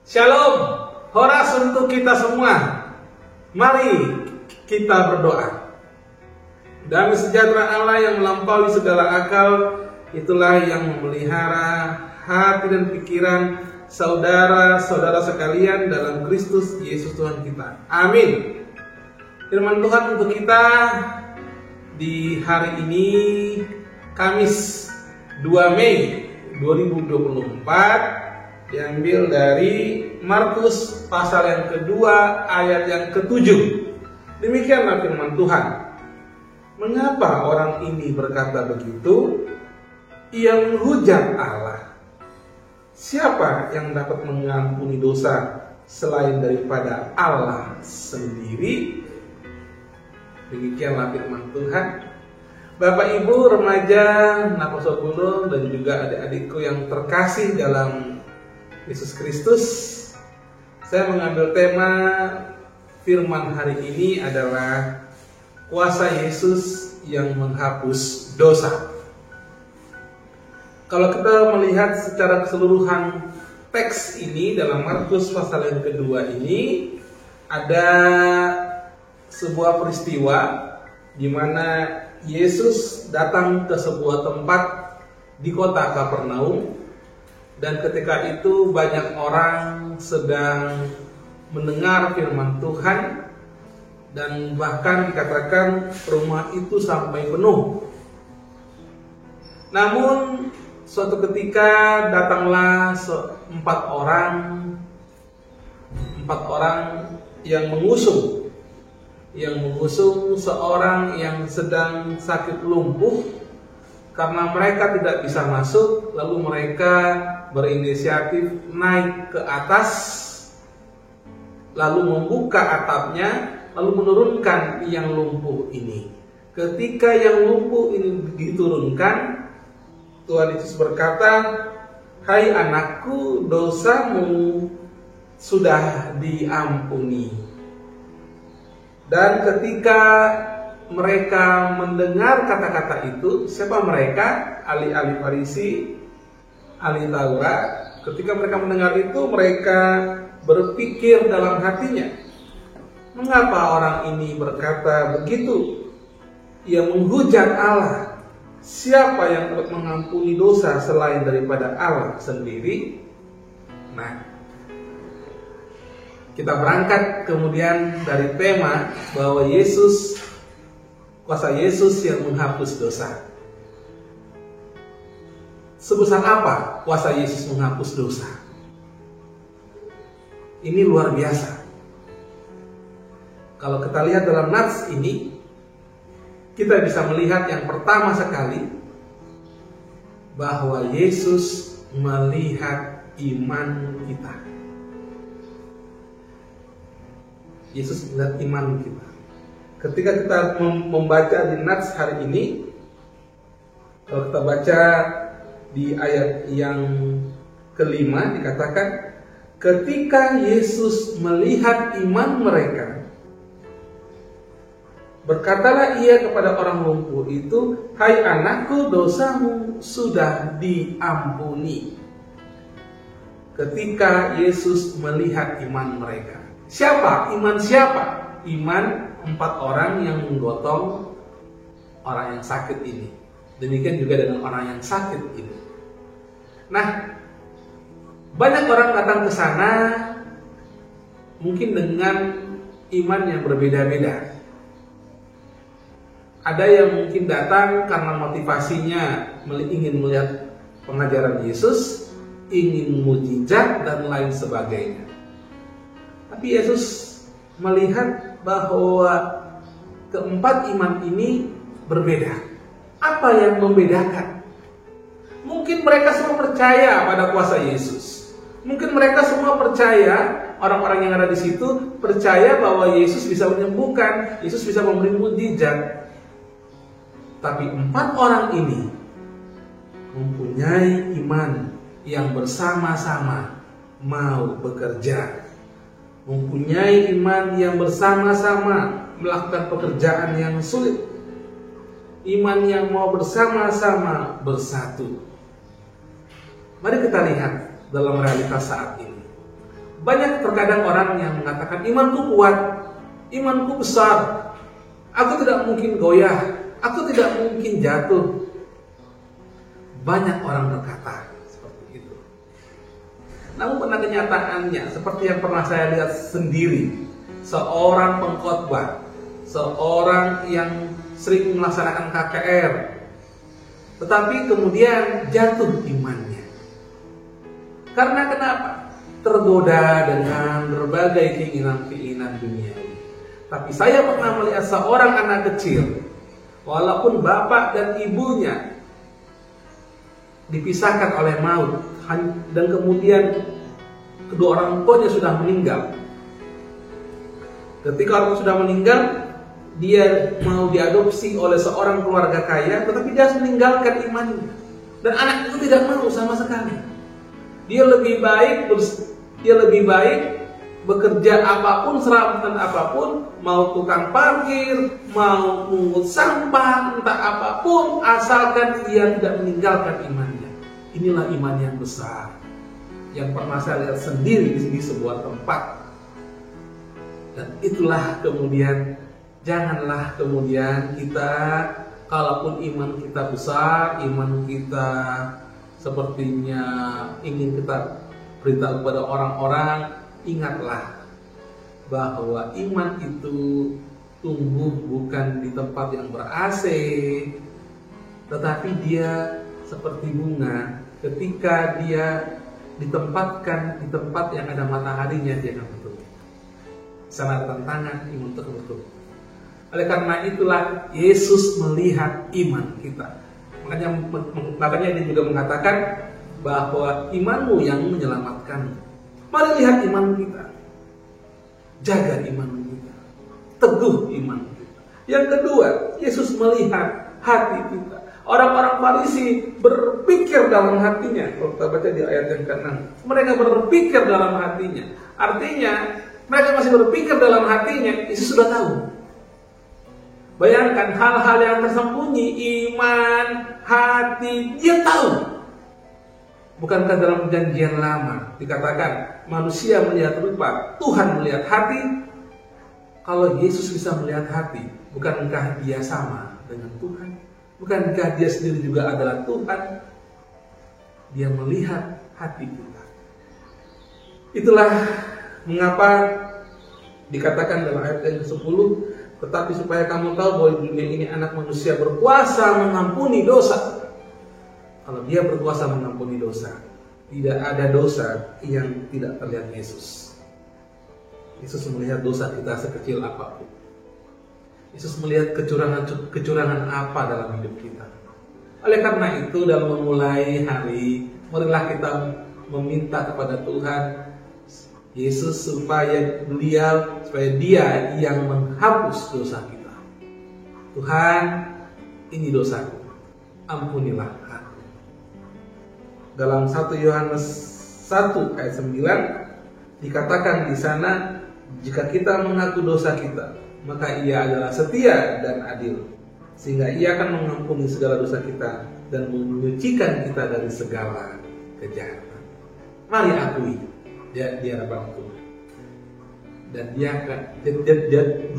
Shalom, horas untuk kita semua. Mari kita berdoa. Damai sejahtera Allah yang melampaui segala akal, itulah yang memelihara hati dan pikiran saudara-saudara sekalian dalam Kristus Yesus Tuhan kita. Amin. Firman Tuhan untuk kita di hari ini, Kamis 2 Mei 2024, diambil dari Markus pasal yang kedua ayat yang ke-7. Demikianlah firman Tuhan. Mengapa orang ini berkata begitu? Ia menghujat Allah. Siapa yang dapat mengampuni dosa selain daripada Allah sendiri? Demikianlah firman Tuhan. Bapak Ibu remaja Nakoso Gunung dan juga adik-adikku yang terkasih dalam Yesus Kristus, saya mengambil tema firman hari ini adalah kuasa Yesus yang menghapus dosa. Kalau kita melihat secara keseluruhan teks ini dalam Markus pasal yang kedua ini, ada sebuah peristiwa di mana Yesus datang ke sebuah tempat di kota Kapernaum. Dan ketika itu banyak orang sedang mendengar firman Tuhan, dan bahkan dikatakan rumah itu sampai penuh. Namun suatu ketika datanglah empat orang yang mengusung seorang yang sedang sakit lumpuh. Karena mereka tidak bisa masuk, lalu mereka berinisiatif naik ke atas, lalu membuka atapnya, lalu menurunkan yang lumpuh ini. Ketika yang lumpuh ini diturunkan, Tuhan Yesus berkata, "Hai anakku, dosamu sudah diampuni." Dan ketika mereka mendengar kata-kata itu, siapa mereka? Ahli-ahli Farisi, ahli Taurat. Ketika mereka mendengar itu, mereka berpikir dalam hatinya, mengapa orang ini berkata begitu? Ia menghujat Allah. Siapa yang dapat mengampuni dosa selain daripada Allah sendiri? Nah, kita berangkat kemudian dari tema bahwa kuasa Yesus yang menghapus dosa. Sebesar apa kuasa Yesus menghapus dosa? Ini luar biasa. Kalau kita lihat dalam nats ini, kita bisa melihat yang pertama sekali bahwa Yesus melihat iman kita. Yesus melihat iman kita. Ketika kita membaca di nats hari ini, kalau kita baca di ayat yang kelima dikatakan, ketika Yesus melihat iman mereka, berkatalah ia kepada orang lumpuh itu, "Hai anakku, dosamu sudah diampuni." Ketika Yesus melihat iman mereka. Siapa? Iman siapa? Iman empat orang yang menggotong orang yang sakit ini. Demikian juga dengan orang yang sakit ini. Nah, banyak orang datang ke sana mungkin dengan iman yang berbeda-beda. Ada yang mungkin datang karena motivasinya ingin melihat pengajaran Yesus, ingin mujizat dan lain sebagainya. Tapi Yesus melihat bahwa keempat iman ini berbeda. Apa yang membedakan? Mungkin mereka semua percaya pada kuasa Yesus. Mungkin mereka semua percaya, orang-orang yang ada di situ percaya bahwa Yesus bisa menyembuhkan, Yesus bisa memberi mujizat. Tapi empat orang ini mempunyai iman yang bersama-sama mau bekerja. Mempunyai iman yang bersama-sama melakukan pekerjaan yang sulit. Iman yang mau bersama-sama bersatu. Mari kita lihat dalam realitas saat ini. Banyak terkadang orang yang mengatakan imanku kuat, imanku besar, aku tidak mungkin goyah, aku tidak mungkin jatuh. Banyak orang berkata seperti itu. Namun pada kenyataannya, seperti yang pernah saya lihat sendiri, seorang pengkhotbah, seorang yang sering melaksanakan KKR, tetapi kemudian jatuh imannya. Karena kenapa? Tergoda dengan berbagai keinginan-keinginan duniawi. Tapi saya pernah melihat seorang anak kecil, walaupun bapak dan ibunya dipisahkan oleh maut, dan kemudian kedua orang tuanya sudah meninggal. Ketika orang sudah meninggal, dia mau diadopsi oleh seorang keluarga kaya, tetapi dia harus meninggalkan imannya. Dan anak itu tidak mau sama sekali. Dia lebih baik bekerja apapun, serabutan apapun, mau tukang parkir, mau pungut sampah, entah apapun, asalkan dia tidak meninggalkan imannya. Inilah iman yang besar, yang pernah saya lihat sendiri di sebuah tempat. Dan itulah kemudian, janganlah kemudian kita, kalaupun iman kita besar, iman kita sepertinya ingin kita beritahu kepada orang-orang, ingatlah bahwa iman itu tumbuh bukan di tempat yang ber-AC, tetapi dia seperti bunga, ketika dia ditempatkan di tempat yang ada mataharinya, dia akan bertumbuh. Sana ada tantangan, iman terbentuk. Oleh karena itulah Yesus melihat iman kita. Makanya dia juga mengatakan bahwa imanmu yang menyelamatkanmu. Mari lihat iman kita, jaga iman kita, teguh iman kita. Yang kedua, Yesus melihat hati kita. Orang-orang Farisi berpikir dalam hatinya. Kalau kita baca di ayat yang ke-6, mereka berpikir dalam hatinya. Artinya mereka masih berpikir dalam hatinya. Yesus sudah tahu. Bayangkan hal-hal yang tersembunyi, iman, hati, dia tahu. Bukankah dalam perjanjian lama dikatakan manusia melihat rupa, Tuhan melihat hati? Kalau Yesus bisa melihat hati, bukankah dia sama dengan Tuhan? Bukankah dia sendiri juga adalah Tuhan? Dia melihat hati kita. Itulah mengapa dikatakan dalam ayat yang ke-10, tetapi supaya kamu tahu bahwa di dunia ini anak manusia berkuasa mengampuni dosa. Kalau dia berkuasa mengampuni dosa, tidak ada dosa yang tidak terlihat Yesus. Yesus melihat dosa kita sekecil apapun. Yesus melihat kecurangan apa dalam hidup kita. Oleh karena itu, dalam memulai hari, marilah kita meminta kepada Tuhan Yesus supaya dia yang menghapus dosa kita. Tuhan, ini dosaku, ampunilah aku. Dalam 1 Yohanes 1 ayat 9 dikatakan di sana, jika kita mengaku dosa kita, maka ia adalah setia dan adil, sehingga ia akan mengampuni segala dosa kita dan menyucikan kita dari segala kejahatan. Mari akui dia hadapan Tuhan, dan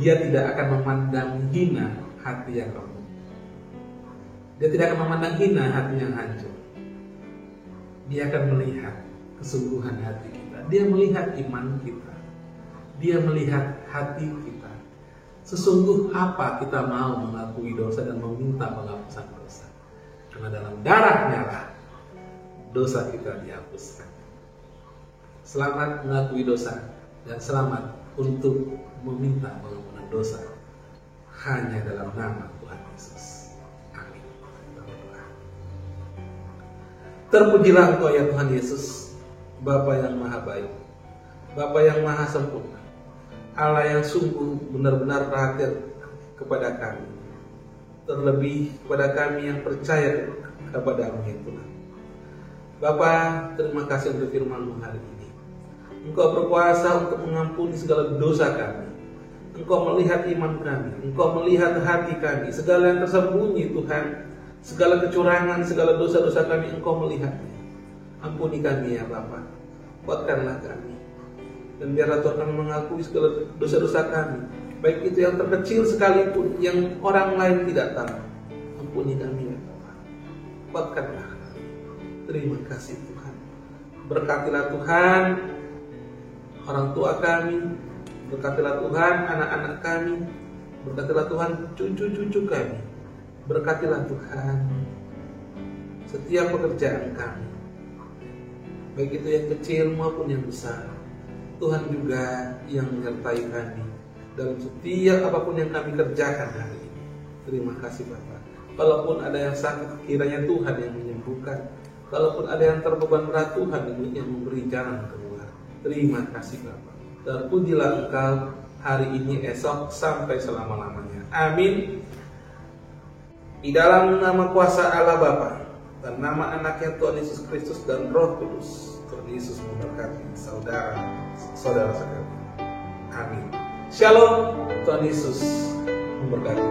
dia tidak akan memandang hina hati yang remuk. Dia tidak akan memandang hina hati yang hancur. Dia akan melihat kesungguhan hati kita. Dia melihat iman kita. Dia melihat hati kita. Sesungguh apa kita mau mengakui dosa dan meminta penghapusan dosa. Karena dalam darahnya lah dosa kita dihapuskan. Selamat mengakui dosa dan selamat untuk meminta pengampunan dosa hanya dalam nama Tuhan Yesus. Amin. Terpujilah Engkau ya Tuhan Yesus, Bapa yang maha baik, Bapa yang maha sempurna, Allah yang sungguh benar-benar perhatian kepada kami, terlebih kepada kami yang percaya kepada-Mu ya Tuhan. Bapa, terima kasih untuk firman-Mu hari ini. Engkau berkuasa untuk mengampuni segala dosa kami. Engkau melihat iman kami, Engkau melihat hati kami, segala yang tersembunyi Tuhan, segala kecurangan, segala dosa-dosa kami Engkau melihatnya. Ampuni kami ya Bapa, kuatkanlah kami. Dan biarlah Tuhan kami mengakui segala dosa-dosa kami, baik itu yang terkecil sekalipun, yang orang lain tidak tahu. Ampuni kami ya Bapa, kuatkanlah kami. Terima kasih Tuhan. Berkatilah Tuhan orang tua kami, berkatilah Tuhan anak-anak kami, berkatilah Tuhan cucu-cucu kami, berkatilah Tuhan setiap pekerjaan kami, baik itu yang kecil maupun yang besar. Tuhan juga yang menyertai kami dalam setiap apapun yang kami kerjakan hari ini. Terima kasih Bapak. Kalaupun ada yang sakit, kiranya Tuhan yang menyembuhkan. Kalaupun ada yang terbeban berat, Tuhan yang memberi jalan keluar. Terima kasih Bapak. Terpujilah Engkau hari ini, esok, sampai selama-lamanya. Amin. Di dalam nama kuasa Allah Bapa dan nama anaknya Tuhan Yesus Kristus dan Roh Kudus, Tuhan Yesus memberkati saudara sekalian. Amin. Shalom. Tuhan Yesus memberkati.